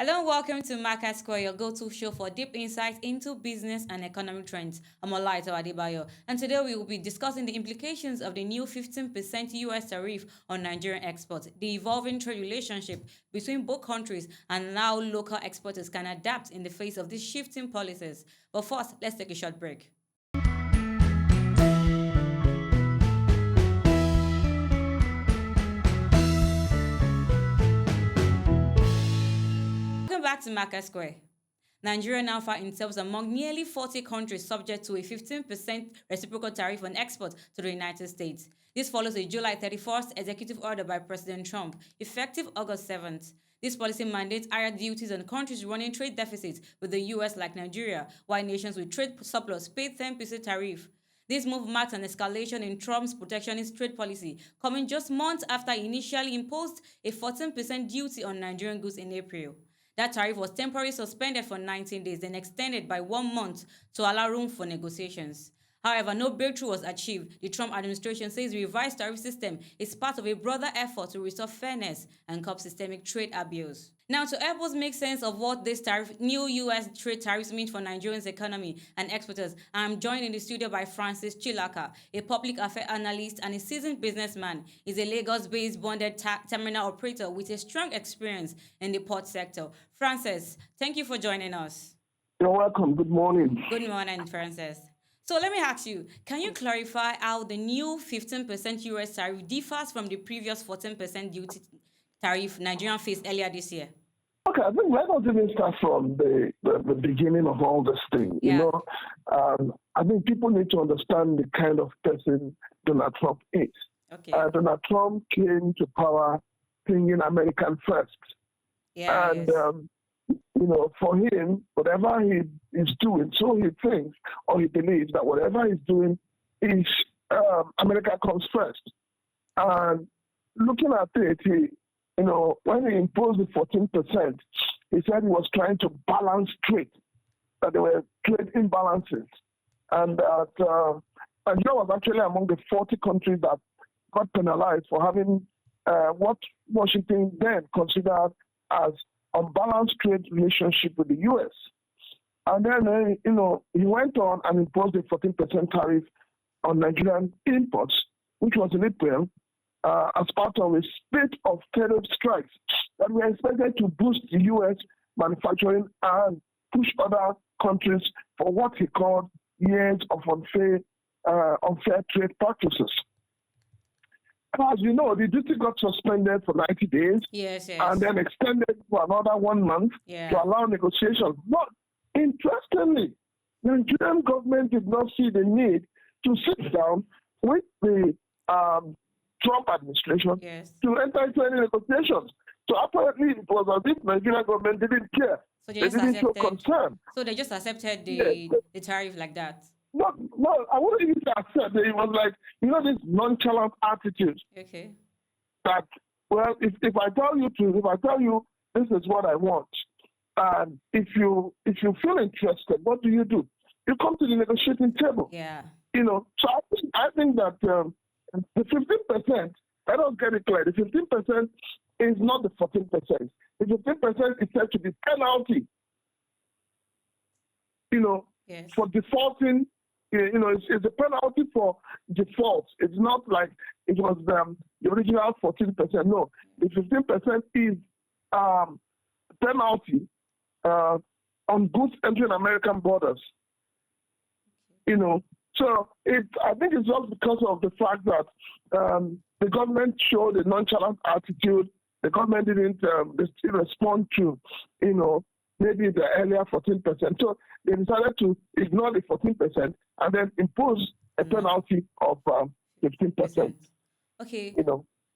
Hello and welcome to MarketSquare, your go-to show for deep insights into business and economic trends. I'm Olaito Adebayo, and today we will be discussing the implications of the new 15% US tariff on Nigerian exports, the evolving trade relationship between both countries, and how local exporters can adapt in the face of these shifting policies. But first, let's take a short break. Welcome back to MarketSquare. Nigeria now finds itself among nearly 40 countries subject to a 15% reciprocal tariff on exports to the United States. This follows a July 31st executive order by President Trump, effective August 7th. This policy mandates higher duties on countries running trade deficits with the US like Nigeria, while nations with trade surplus pay 10% tariff. This move marks an escalation in Trump's protectionist trade policy, coming just months after he initially imposed a 14% duty on Nigerian goods in April. That tariff was temporarily suspended for 19 days, then extended by 1 month to allow room for negotiations. However, no breakthrough was achieved. The Trump administration says the revised tariff system is part of a broader effort to restore fairness and curb systemic trade abuse. Now, to help us make sense of what this new U.S. trade tariffs mean for Nigeria's economy and exporters, I'm joined in the studio by Francis Chilaka, a public affairs analyst and a seasoned businessman. He's a Lagos-based bonded terminal operator with a strong experience in the port sector. Francis, thank you for joining us. You're welcome. Good morning. Good morning, Francis. So let me ask you, can you clarify how the new 15% US tariff differs from the previous 14% duty tariff Nigerian faced earlier this year? Okay, I think let us even start from the beginning of all this thing. Yeah. I think people need to understand the kind of person Donald Trump is. Okay. Donald Trump came to power thinking American first. Yeah. And, for him, whatever he is doing, so he thinks or he believes that whatever he's doing is America comes first. And looking at it, when he imposed the 14%, he said he was trying to balance trade, that there were trade imbalances. And that Nigeria was actually among the 40 countries that got penalized for having what Washington then considered as unbalanced trade relationship with the U.S. And then, he went on and imposed a 14% tariff on Nigerian imports, which was in April, as part of a spate of tariff strikes that were expected to boost the U.S. manufacturing and push other countries for what he called years of unfair trade practices. As you know, the duty got suspended for 90 days Yes. and then extended for another 1 month to allow negotiations. But interestingly, the Nigerian government did not see the need to sit down with the Trump administration to enter into any negotiations. So apparently it was as if the Nigerian government didn't care. So they didn't show concern. So they just accepted the tariff like that? No, I wouldn't even accept it. It was like, this nonchalant attitude. Okay. That, well, if I tell you this is what I want, and if you feel interested, what do? You come to the negotiating table. Yeah. So I think that the 15%, let us get it clear, the 15% is not the 14%. The 15% is said to be penalty, for defaulting. It's a penalty for default. It's not like it was the original 14%. No, the 15% is penalty on goods entering American borders. So I think it's just because of the fact that the government showed a nonchalant attitude. The government didn't respond to, maybe the earlier 14%. So they decided to ignore the 14% and then impose a penalty of 15%. Okay.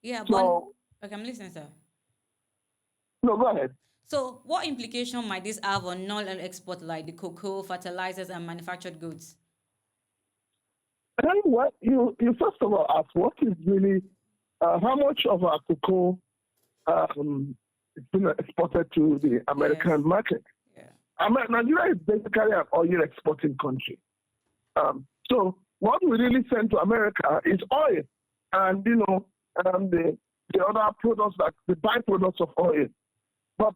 Yeah, so, okay, I'm listening, sir. No, go ahead. So what implication might this have on non-oil export like the cocoa, fertilizers, and manufactured goods? What you first of all ask, what is really, how much of our cocoa is being exported to the American market? Yeah. Nigeria is basically an oil exporting country. So what we really send to America is oil and, the other products, like the byproducts of oil. But,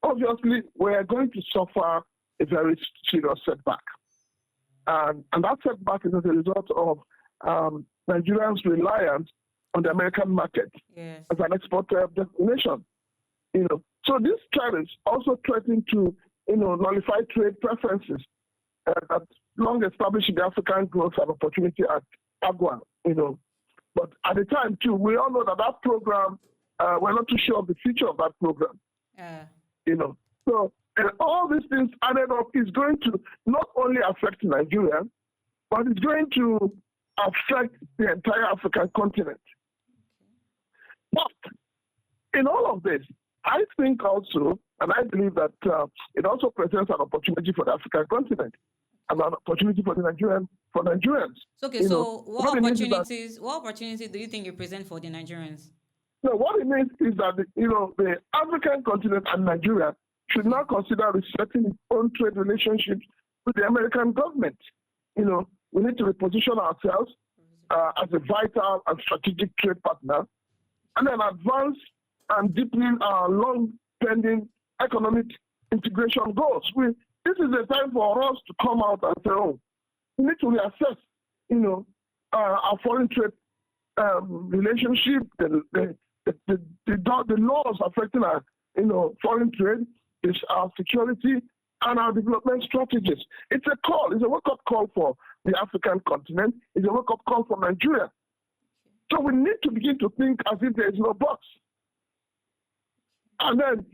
obviously we are going to suffer a very serious setback. And that setback is as a result of Nigerians' reliance on the American market Yes. as an export destination. So these tariffs also threaten to, nullify trade preferences that long established in the African growth and opportunity at AGWA. But at the time too, we all know that program, we're not too sure of the future of that program. So all these things added up is going to not only affect Nigeria, but it's going to affect the entire African continent. But in all of this, I think also, and I believe that it also presents an opportunity for the African continent and an opportunity for Nigerians. Okay, so what opportunities do you think it presents for the Nigerians? So what it means is that the African continent and Nigeria should now consider resetting its own trade relationships with the American government. We need to reposition ourselves as a vital and strategic trade partner, and then advance and deepen our long-pending economic integration goals. This is a time for us to come out and say, oh, we need to reassess, our foreign trade relationship, the laws affecting our, foreign trade, our security, and our development strategies. It's a wake-up call for the African continent. It's a wake-up call for Nigeria. So we need to begin to think as if there is no box. And then,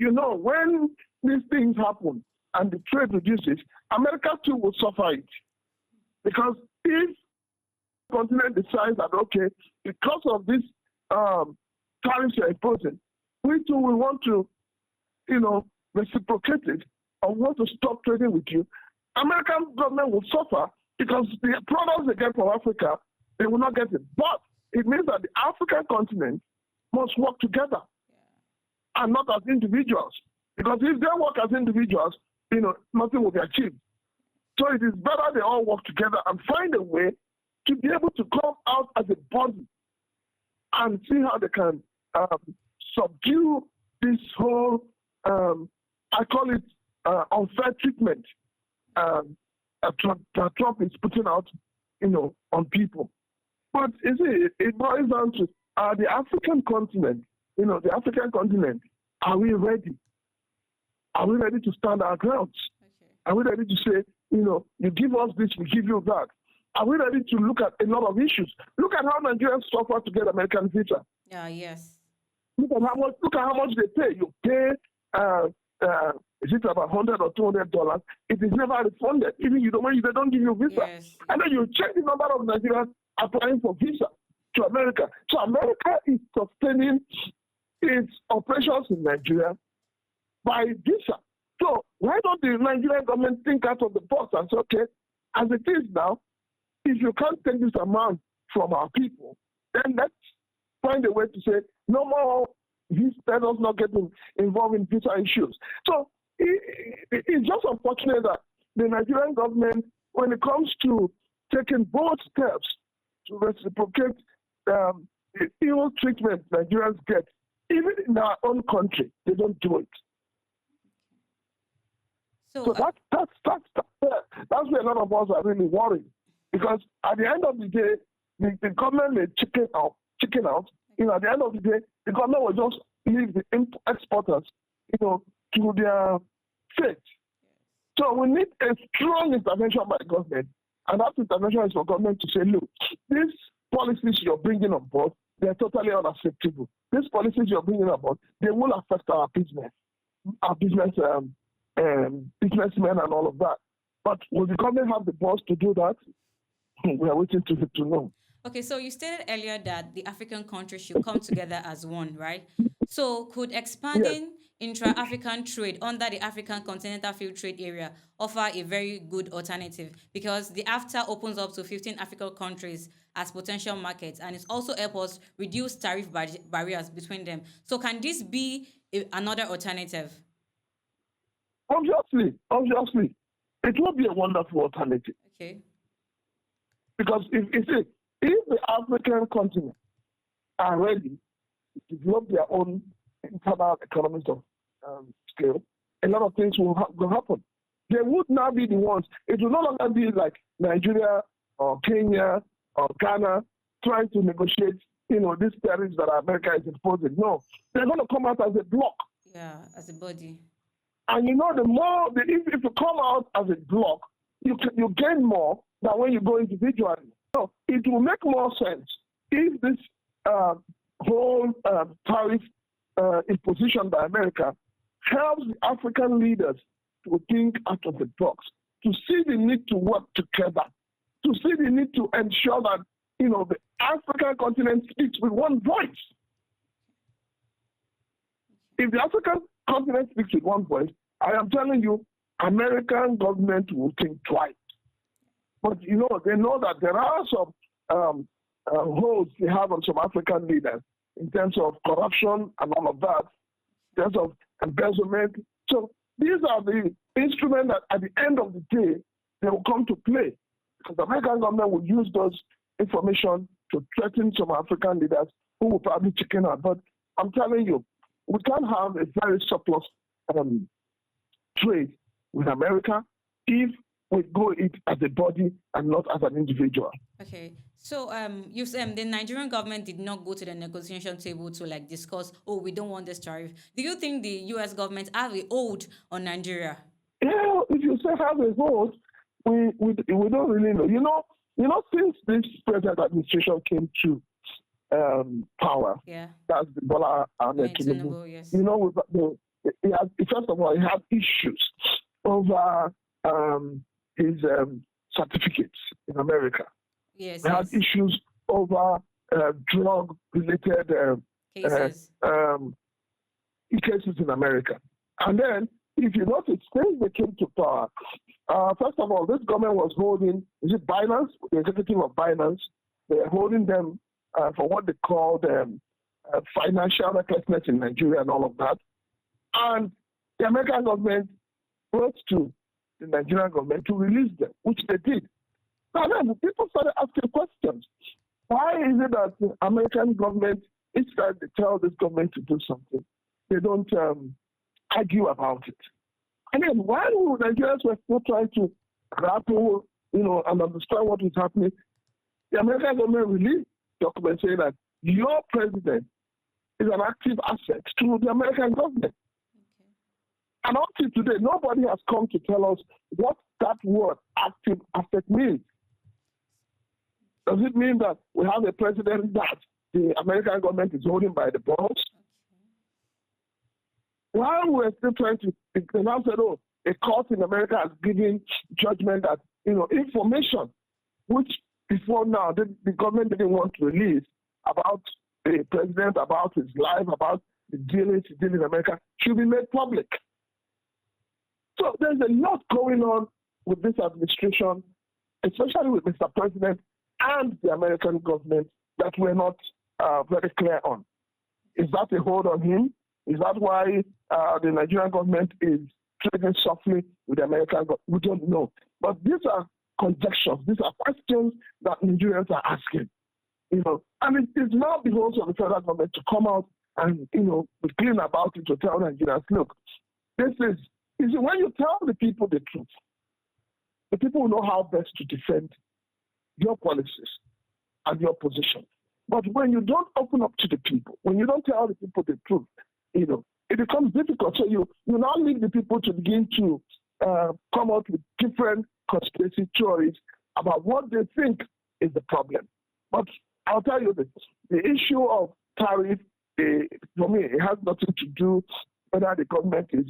when these things happen and the trade reduces, America too will suffer it. Because if the continent decides that, okay, because of this tariffs you're imposing, we too will want to, reciprocate it or want to stop trading with you, American government will suffer because the products they get from Africa, they will not get it. But it means that the African continent must work together and not as individuals. Because if they work as individuals, nothing will be achieved. So it is better they all work together and find a way to be able to come out as a body and see how they can subdue this whole, I call it unfair treatment that Trump is putting out, on people. But you see, it boils down to the African continent, the African continent, are we ready? Are we ready to stand our grounds? Okay. Are we ready to say, you give us this, we give you that? Are we ready to look at a lot of issues? Look at how Nigerians suffer to get American visa. Yes. Look at how much they pay. You pay, is it about $100 or $200? It is never refunded, even when they don't give you visa. Yes. And then you check the number of Nigerians applying for visa to America. So America is sustaining its operations in Nigeria by visa. So why don't the Nigerian government think out of the box and say, okay, as it is now, if you can't take this amount from our people, then let's find a way to say no more. Let us not get involved in visa issues. So it's just unfortunate that the Nigerian government, when it comes to taking bold steps to reciprocate the ill treatment Nigerians get, even in our own country, they don't do it. So that's where a lot of us are really worried. Because at the end of the day, the government may chicken out. At the end of the day, the government will just leave the exporters, to their fate. So we need a strong intervention by the government. And that intervention is for government to say, look, these policies you're bringing on board, they're totally unacceptable. These policies you're bringing on board, they will affect our business, businessmen and all of that. But will the government have the balls to do that? We are waiting to know. Okay, so you stated earlier that the African countries should come together as one, right? So could expanding intra-African trade under the African Continental Free Trade Area offer a very good alternative? Because the AFTA opens up to 15 African countries as potential markets, and it also helps us reduce tariff barriers between them. So can this be another alternative? Obviously. It will be a wonderful alternative. Okay. Because if the African continent are ready to develop their own internal economies of scale, a lot of things will happen. They would now be the ones. It will no longer be like Nigeria or Kenya or Ghana trying to negotiate, these tariffs that America is imposing. No, they're going to come out as a bloc. Yeah, as a body. And if you come out as a bloc, you gain more than when you go individually. So it will make more sense if this whole tariff imposition by America helps the African leaders to think out of the box, to see the need to work together, to see the need to ensure that the African continent speaks with one voice. If the African continent speaks with one voice, I am telling you, American government will think twice. But they know that there are some holds they have on some African leaders in terms of corruption and all of that, in terms of embezzlement. So these are the instruments that at the end of the day, they will come to play. Because the American government will use those information to threaten some African leaders who will probably chicken out. But I'm telling you, we can't have a very surplus trade with America if we go it as a body and not as an individual. Okay. So you said the Nigerian government did not go to the negotiation table to discuss, oh, we don't want this tariff. Do you think the US government have a hold on Nigeria? Yeah, if you say have a hold, we don't really know. Since this present administration came to power, yeah, that's the Bola Ahmed Tinubu. Yes. First of all, he had issues over his certificates in America. Yes, he had issues over drug-related cases. Cases in America. And then, if you notice, since they came to power, first of all, this government was holding, is it Binance, the executive of Binance? They're holding them for what they called financial recklessness in Nigeria and all of that. And the American government wrote to the Nigerian government to release them, which they did. Now then, people started asking questions. Why is it that the American government, each time they tell this government to do something, they don't argue about it? And then while Nigerians were still trying to grapple, and understand what is happening, the American government released documents saying that your president is an active asset to the American government. Okay. And up to today, nobody has come to tell us what that word active asset means. Does it mean that we have a president that the American government is holding by the balls? Okay. While we're still trying to, they now said, a court in America has given judgment that, information which before now the government didn't want to release about the president, about his life, about the dealings he did in America, should be made public. So there's a lot going on with this administration, especially with Mr. President and the American government, that we're not very clear on. Is that a hold on him? Is that why the Nigerian government is trading softly with the American government? We don't know. But these are conjectures. These are questions that Nigerians are asking. And it is now beholds on the federal government to come out and, be clean about it, to tell Nigerians, look, this is, when you tell the people the truth, the people will know how best to defend your policies and your position. But when you don't open up to the people, when you don't tell the people the truth, it becomes difficult. So you now leave the people to begin to come out with different conspiracy theories about what they think is the problem. But I'll tell you this, the issue of tariff, for me, it has nothing to do whether the government is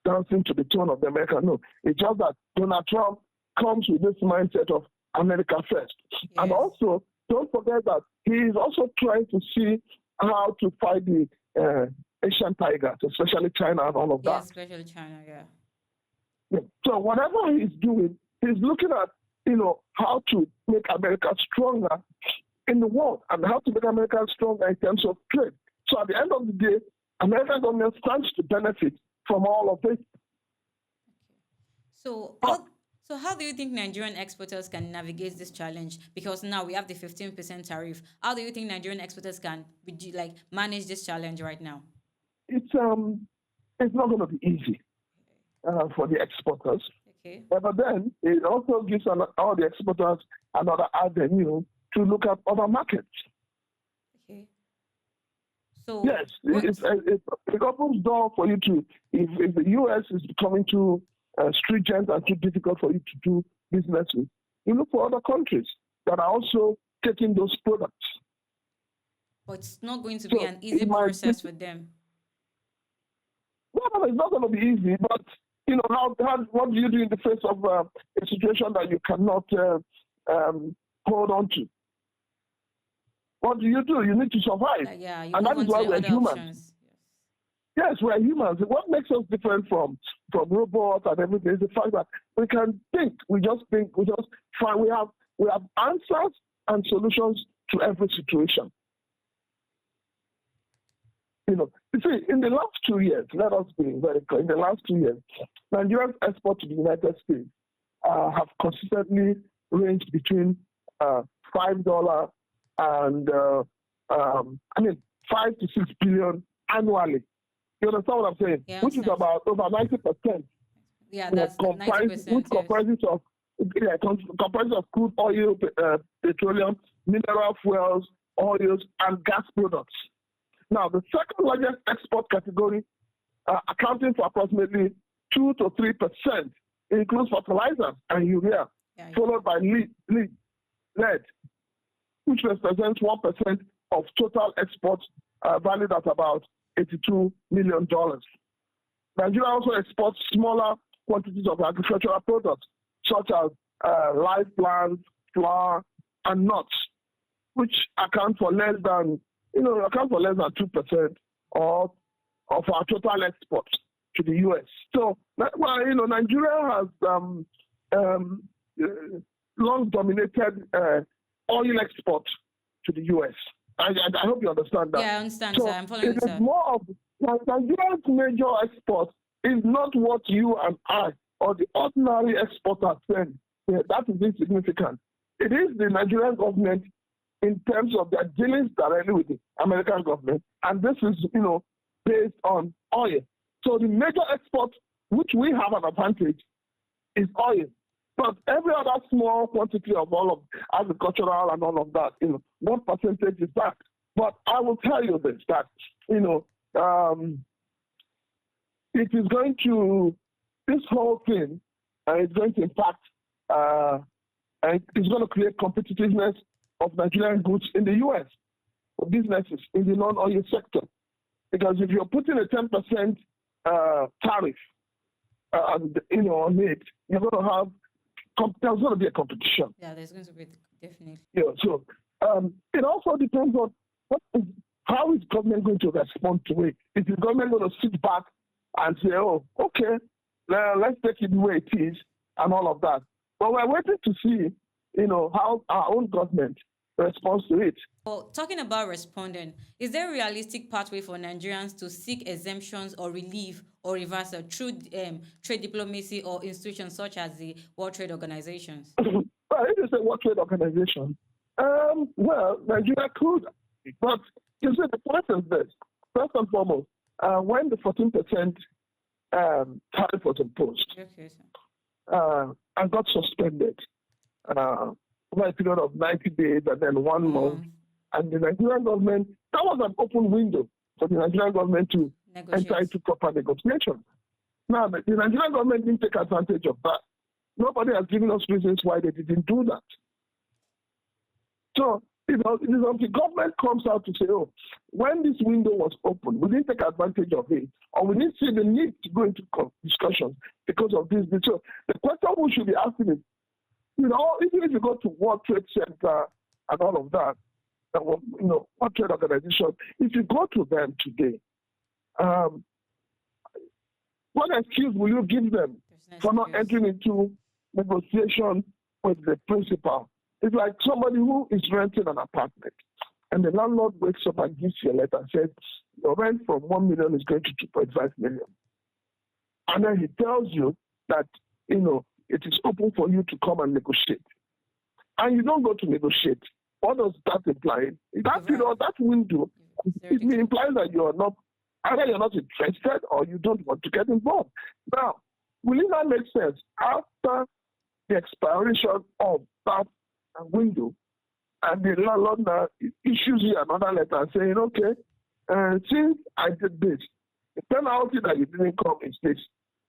dancing to the tune of the American. No, it's just that Donald Trump comes with this mindset of America first. Yes. And also, don't forget that he is also trying to see how to fight the Asian tigers, especially China and all of that. Yeah, especially China, yeah. So whatever he's doing, he's looking at, how to make America stronger in the world and how to make America stronger in terms of trade. So at the end of the day, American government stands to benefit from all of this. So how do you think Nigerian exporters can navigate this challenge? Because now we have the 15% tariff. How do you think Nigerian exporters can manage this challenge right now? It's It's not going to be easy for the exporters. Okay. But then it also gives all the exporters another avenue to look at other markets. Okay. So yes, it opens door for you to, if the U.S. is becoming too stringent and too difficult for you to do business with, you look for other countries that are also taking those products. But it's not going to be an easy process for them. No, it's not going to be easy, but what do you do in the face of a situation that you cannot hold on to? What do? You need to survive. And that is why we're humans. Yes, we're humans. What makes us different from robots and everything is the fact that we can think. We just find we have answers and solutions to every situation. You see, in the last 2 years, let us be very clear, in the last 2 years, Nigeria's export to the United States have consistently ranged between $5 and, 5 to 6 billion annually. You understand what I'm saying? Yeah, which is about over 90%. Yeah, that's 90%. Which comprises of crude oil, petroleum, mineral fuels, oils, and gas products. Now, the second largest export category, accounting for approximately 2 to 3%, includes fertilizers and urea, followed by lead, which represents 1% of total exports, valued at about $82 million. Nigeria also exports smaller quantities of agricultural products, such as live plants, flour, and nuts, which account for less than 2% of our total exports to the U.S. So, Nigeria has long dominated oil export to the U.S. I hope you understand that. Yeah, I understand, so sir. I'm following, sir. More of Nigeria's major export is not what you and I or the ordinary exporter send. That is insignificant. It is the Nigerian government in terms of their dealings directly with the American government, and this is, based on oil. So the major export, which we have an advantage, is oil. But every other small quantity of all of agricultural and all of that, what percentage is that? But I will tell you this, that, it is going to, this whole thing is going to impact, and it's going to create competitiveness of Nigerian goods in the U.S. for businesses in the non-oil sector. Because if you're putting a 10% tariff on it, you're going to have, there's going to be a competition. Yeah, there's going to be, definitely. Yeah, so it also depends on how is government going to respond to it. Is the government going to sit back and say, oh, okay, let's take it the way it is and all of that. But we're waiting to see, how our own government responds to it. Well, talking about responding, is there a realistic pathway for Nigerians to seek exemptions or relief or reversal through trade diplomacy or institutions such as the World Trade Organizations? Well, it is a World Trade Organization. Well, Nigeria could, but you see, the point is this. First and foremost, when the 14% tariff was imposed, okay, sir. And got suspended over a period of 90 days and then 1 month. And the Nigerian government, that was an open window for the Nigerian government to enter into proper negotiations. Now, the Nigerian government didn't take advantage of that. Nobody has given us reasons why they didn't do that. So, it is until the government comes out to say, oh, when this window was open, we didn't take advantage of it, or we didn't see the need to go into discussions because of this. So the question we should be asking is, even if you go to World Trade Center and all of that, World Trade Organization, if you go to them today, what excuse will you give them for not entering into negotiation with the principal? It's like somebody who is renting an apartment, and the landlord wakes up and gives you a letter and says, your rent from 1 million is going to 2.5 million. And then he tells you that, it is open for you to come and negotiate. And you don't go to negotiate. What does that imply? That period, that window, it implies that you are not Either you're not interested or you don't want to get involved. Now, will it not make sense after the expiration of that window and the landlord now issues you another letter saying, okay, since I did this, the penalty that you didn't come is this.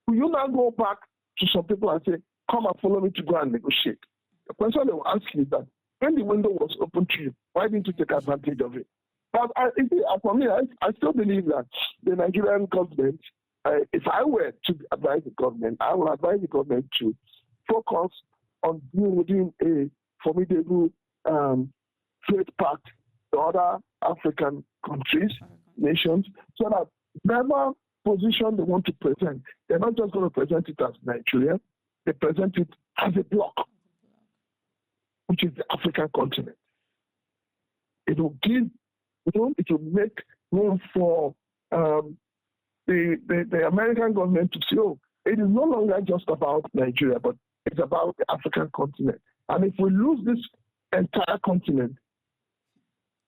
Will you now go back to some people and say, come and follow me to go and negotiate? The question they will ask you is that when the window was open to you, why didn't you take advantage of it? But for me, I still believe that the Nigerian government, if I were to advise the government, I would advise the government to focus on building a formidable trade pact to other African countries, nations, so that whatever position they want to present, they're not just going to present it as Nigeria, they present it as a bloc, which is the African continent. It will give room, it will make room for the American government to say, oh, it is no longer just about Nigeria, but it's about the African continent. And if we lose this entire continent,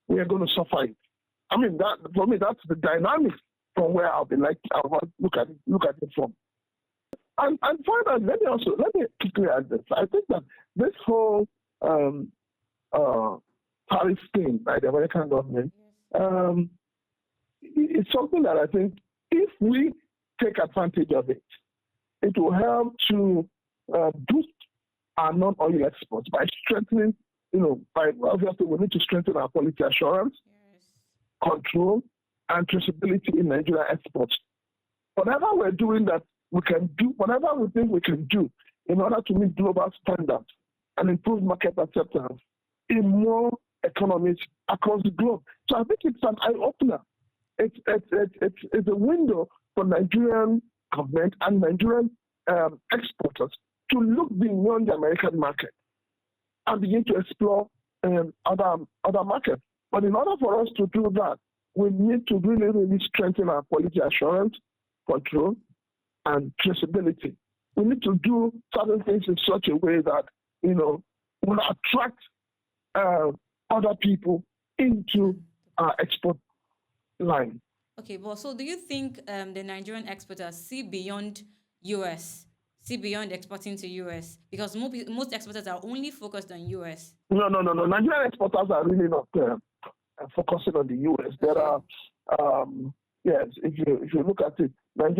we are going to suffer it. I mean, that for me, that's the dynamics from where I'll look at it from. And finally, let me quickly add this. I think that this whole tariff thing by the American government is something that I think if we take advantage of it, it will help to boost our non-oil exports by strengthening, obviously we need to strengthen our quality assurance, control, and traceability in Nigeria exports. Whatever we're doing that we can do, whatever we think we can do in order to meet global standards and improve market acceptance in more economies across the globe. So I think it's an eye-opener. It's a window for Nigerian government and Nigerian exporters to look beyond the American market and begin to explore other markets. But in order for us to do that, we need to really, really strengthen our quality assurance, control, and traceability. We need to do certain things in such a way that, will attract other people into our export line. Okay, well, so do you think the Nigerian exporters see beyond exporting to US? Because most exporters are only focused on US. No. Nigerian exporters are really not focusing on the US. There are, yes, if you look at it, I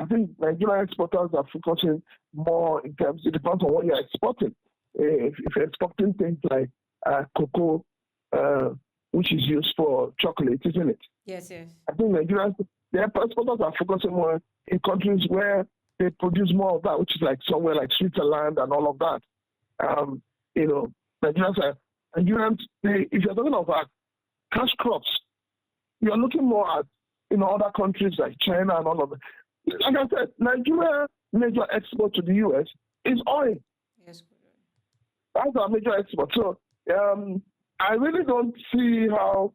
think Nigerian exporters are focusing more in terms, it depends on what you're exporting. If you're exporting things like cocoa, which is used for chocolate, isn't it? Yes. I think Nigerians, their exporters are focusing more in countries where they produce more of that, which is like somewhere like Switzerland and all of that. Nigerians, if you're talking about cash crops, you're looking more at other countries like China and all of that. Like I said, Nigeria's major export to the US is oil. Yes. That's our major export. So I really don't see how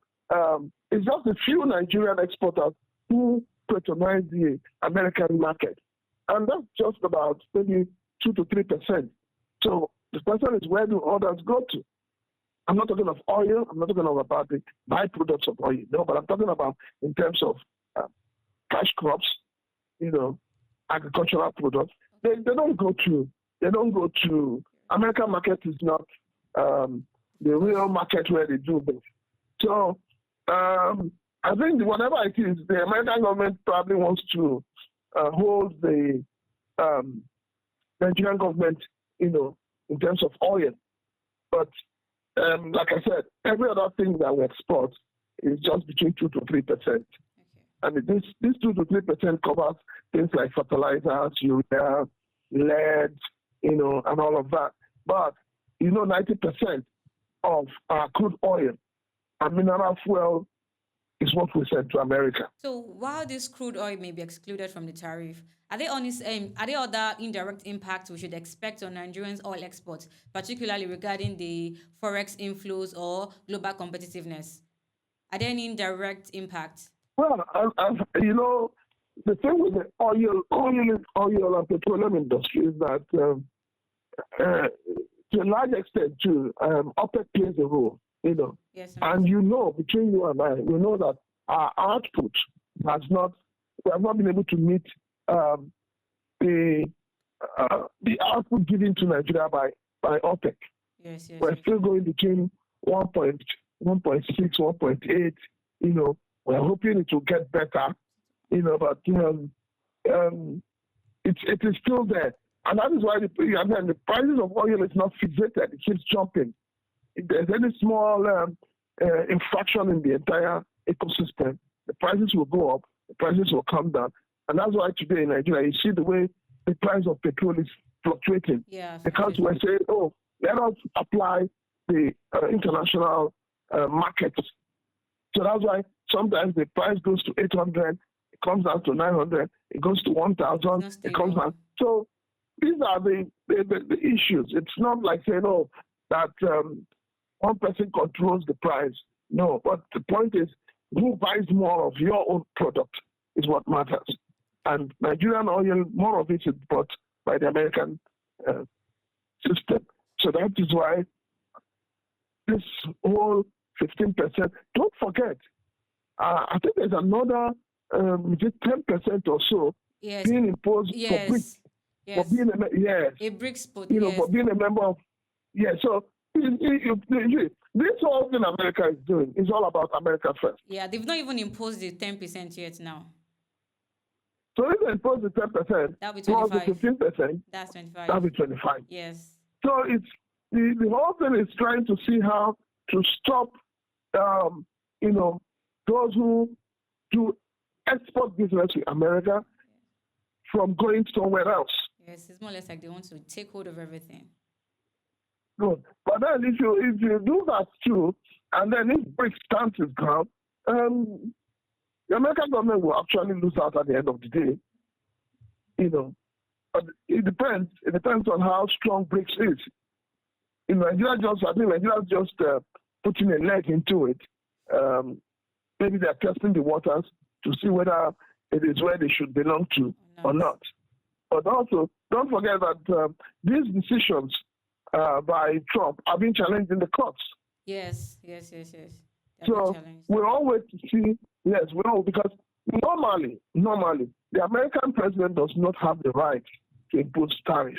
it's just a few Nigerian exporters who patronize the American market. And that's just about maybe 2 to 3%. So the question is, where do others go to? I'm not talking of oil. I'm not talking about the byproducts of oil. No, but I'm talking about in terms of cash crops, agricultural products. They don't go to American market is not the real market where they do this. So I think whatever it is, the American government probably wants to hold the Nigerian government, in terms of oil. But like I said, every other thing that we export is just between 2 to 3%. Okay. And this 2 to 3% covers things like fertilizers, urea, lead, and all of that. But 90% of our crude oil and mineral fuel is what we send to America. So while this crude oil may be excluded from the tariff, are there other indirect impacts we should expect on Nigerians' oil exports, particularly regarding the forex inflows or global competitiveness? Are there any indirect impacts? Well, the thing with the oil and petroleum industry is that to a large extent, too, OPEC plays a role. Yes, and between you and I, we know that our output we have not been able to meet the output given to Nigeria by OPEC. We're still going between 1.6, 1.8. We're hoping it will get better. But it is still there, and that is why the prices of oil is not fixated. It keeps jumping. If there's any small infraction in the entire ecosystem, the prices will go up, the prices will come down. And that's why today in Nigeria, you see the way the price of petrol is fluctuating. Because we're saying, let us apply the international markets. So that's why sometimes the price goes to 800, it comes down to 900, it goes to 1,000, it comes down. So these are the issues. It's not like saying, that one person controls the price. No, but the point is, who buys more of your own product is what matters. And Nigerian oil, more of it is bought by the American system. So that is why this whole 15%, don't forget, I think there's another 10% or so being imposed for BRICS. For being a BRICS, for being a member of, so this whole thing America is doing is all about America first. Yeah, they've not even imposed the 10% yet now. So if they impose the 10%, that'll be 25. Plus the 15%, that's 25. That'll be 25. Yes. So it's the whole thing is trying to see how to stop, those who do export business with America from going somewhere else. Yes, it's more or less like they want to take hold of everything. Good. But then if you do that too, and then if BRICS stands its ground, the American government will actually lose out at the end of the day. But it depends. It depends on how strong BRICS is. I think Nigeria just putting a leg into it. Maybe they're testing the waters to see whether it is where they should belong to or not. But also, don't forget that these decisions by Trump are being challenged in the courts. Yes. So we all wait to see. Yes, we all, because normally, the American president does not have the right to impose tariff.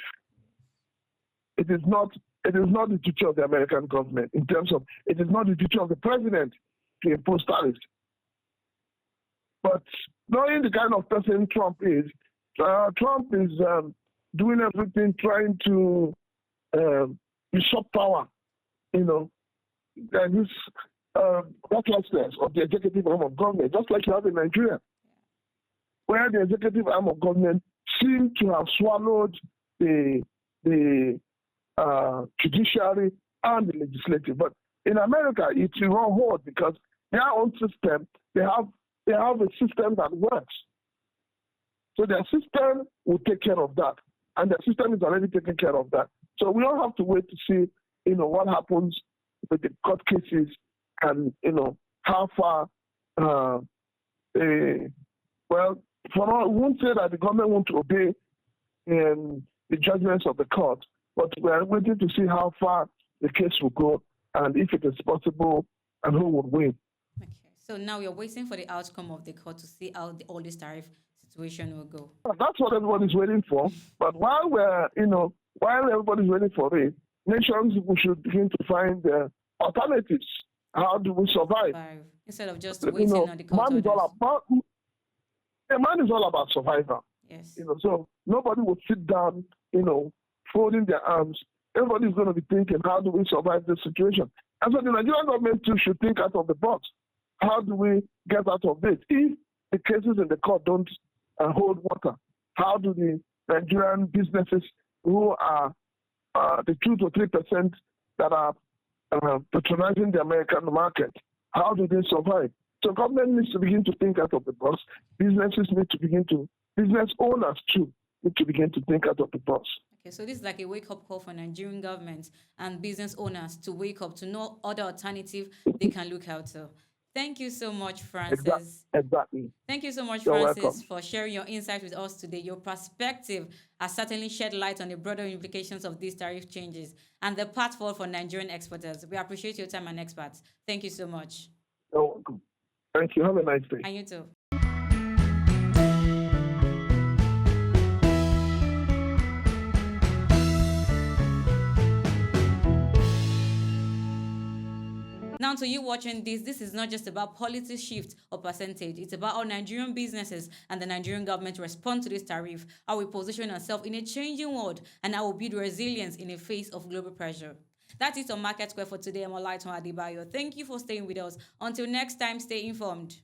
It is not the duty of the American government in terms of, it is not the duty of the president to impose tariffs. But knowing the kind of person Trump is doing everything trying to usurp power, and this recklessness of the executive arm of government, just like you have in Nigeria, where the executive arm of government seems to have swallowed the judiciary and the legislative. But in America, it's wrong hold because their own system, they have a system that works. So their system will take care of that, and their system is already taking care of that. So we all have to wait to see, what happens with the court cases, and how far. For now, we won't say that the government won't obey the judgments of the court, but we are waiting to see how far the case will go, and if it is possible, and who would win. Okay, so now we are waiting for the outcome of the court to see how all this tariff situation will go. That's what everybody's waiting for. But while everybody's waiting for it, nations should begin to find alternatives. How do we survive? Instead of just waiting on the court. Man is all about survival. Yes. So nobody will sit down, folding their arms. Everybody's going to be thinking, how do we survive this situation? And so the Nigerian government too should think out of the box. How do we get out of this? If the cases in the court don't hold water, how do the Nigerian businesses who are the 2 to 3% that are patronizing the American market, how do they survive? So government needs to begin to think out of the box. Business owners too need to begin to think out of the box. Okay, so this is like a wake-up call for Nigerian government and business owners to wake up, to know other alternative they can look out to. Thank you so much, Francis. Exactly. Thank you so much, You're Francis, welcome. for sharing your insight with us today. Your perspective has certainly shed light on the broader implications of these tariff changes and the path forward for Nigerian exporters. We appreciate your time and experts. Thank you so much. You're welcome. Thank you. Have a nice day. And you too. Now, to you watching this is not just about policy shift or percentage. It's about how Nigerian businesses and the Nigerian government respond to this tariff, how we position ourselves in a changing world, and how we build resilience in the face of global pressure. That's it on Market Square for today. I'm Olaiton Adebayo. Thank you for staying with us. Until next time, stay informed.